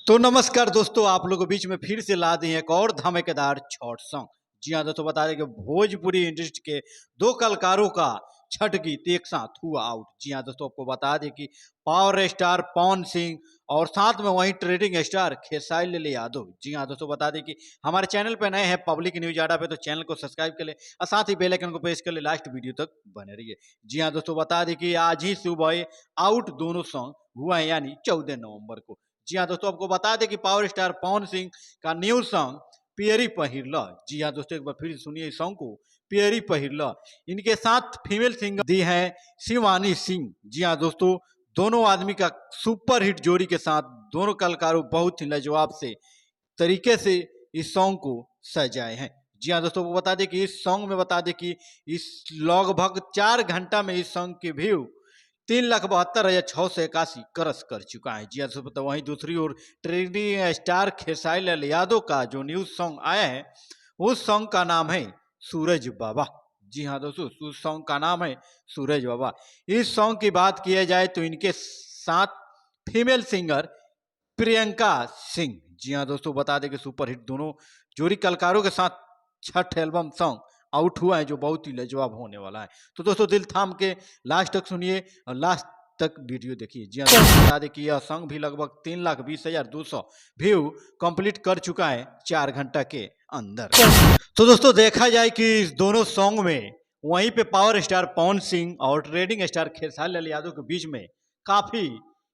तो नमस्कार दोस्तों, आप लोगों के बीच में फिर से ला दिए एक और धमाकेदार शॉर्ट सॉन्ग। जी हाँ दोस्तों, बता दें कि भोजपुरी इंडस्ट्री के दो कलाकारों का छठ गीत एक साथ हुआ आउट। जी हाँ दोस्तों, आपको बता दें कि पावर स्टार पवन सिंह और साथ में वहीं ट्रेडिंग स्टार खेसारी लाल यादव। जी हाँ दोस्तों, बता दें कि हमारे चैनल पे नए हैं पब्लिक न्यूज अड्डा पे, तो चैनल को सब्सक्राइब कर ले और साथ ही बेल आइकन को प्रेस कर ले, लास्ट वीडियो तक बने रहिए। जी हाँ दोस्तों, बता दें कि आज ही सुबह आउट दोनों सॉन्ग हुआ है, यानी 14 नवंबर को। जी हाँ दोस्तों, आपको बता दें कि पावर स्टार पवन सिंह का न्यू सॉन्ग पियरी पहिरला। जी हाँ दोस्तों, एक बार फिर सुनिए इस सॉन्ग को, पियरी पहिरला। इनके साथ फीमेल सिंगर दी है शिवानी सिंह। जी हाँ दोस्तों, दोनों आदमी का सुपर हिट जोड़ी के साथ दोनों कलाकारों बहुत ही लाजवाब से तरीके से इस सॉन्ग को सजाए हैं। जी हाँ दोस्तों, वो बता दें कि इस सॉन्ग में बता दें कि इस लगभग 4 घंटा में इस सॉन्ग के व्यू 3,72,681 क्रॉस कर चुका है। जी हाँ दोस्तों, तो वहीं दूसरी ओर ट्रेंडिंग स्टार खेसारी लाल यादव का जो न्यूज सॉन्ग आया है, उस सॉन्ग का नाम है सूरज बाबा। जी हाँ दोस्तों, उस सॉन्ग का नाम है सूरज बाबा। इस सॉन्ग की बात किया जाए तो इनके साथ फीमेल सिंगर प्रियंका सिंह। जी हाँ दोस्तों, बता दें कि सुपरहिट दोनों जोड़ी कलाकारों के साथ छठ एल्बम सॉन्ग आउट हुआ है, जो बहुत ही लाजवाब होने वाला है। तो दोस्तों, दिल थाम के लास्ट तक सुनिए और लास्ट तक वीडियो देखिए। जी हाँ दोस्तों, बता दें कि यह सॉन्ग भी लगभग 3,20,200 व्यू कंप्लीट कर चुका है 4 घंटा के अंदर। तो दोस्तों, देखा जाए कि इस दोनों सॉन्ग में वहीं पे पावर स्टार पवन सिंह और ट्रेडिंग स्टार खेसारी लाल यादव के बीच में काफी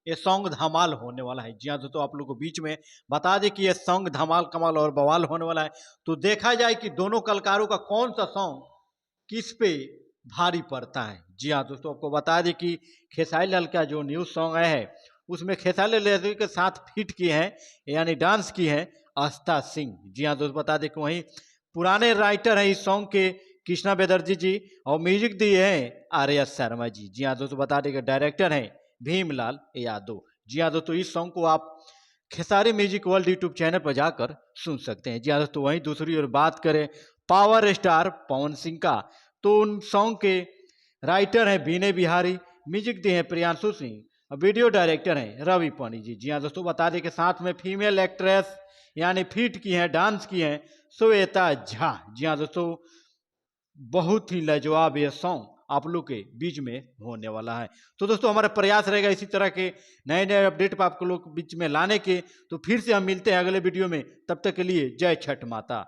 ये सॉन्ग धमाल होने वाला है। जी हाँ दोस्तों, आप लोगों को बीच में बता दें कि ये सॉन्ग धमाल कमाल और बवाल होने वाला है। तो देखा जाए कि दोनों कलाकारों का कौन सा सॉन्ग किस पे भारी पड़ता है। जी हाँ दोस्तों, आपको बता दें कि खेसारी लाल का जो न्यू सॉन्ग आया है, उसमें खेसारी लाल यादव के साथ फिट की है, यानी डांस की है आस्था सिंह। जी हाँ दोस्तों, बता दें कि वहीं पुराने राइटर हैं इस सॉन्ग के कृष्णा बेदर्जी जी, और म्यूजिक दिए हैं आर्या शर्मा जी। जी हाँ दोस्तों, बता दें कि डायरेक्टर हैं भीमलाल यादव। जी हाँ दोस्तों, इस सॉन्ग को आप Khesari music world YouTube channel पर जाकर सुन सकते हैं। जी हाँ दोस्तों, वहीं दूसरी ओर बात करें पावर स्टार पवन सिंह का, तो उन सॉन्ग के राइटर हैं विनय बिहारी, म्यूजिक दिए हैं प्रियांशु सिंह, और वीडियो डायरेक्टर हैं रवि पानी जी। जी हाँ दोस्तों, बता दें कि साथ में फीमेल एक्ट्रेस यानी फीट की हैं, डांस की हैं श्वेता झा। जी हाँ दोस्तों, बहुत ही लाजवाब ये सॉन्ग आप लोग के बीच में होने वाला है। तो दोस्तों, हमारा प्रयास रहेगा इसी तरह के नए नए अपडेट पर आपको लोग बीच में लाने के। तो फिर से हम मिलते हैं अगले वीडियो में, तब तक के लिए जय छठ माता।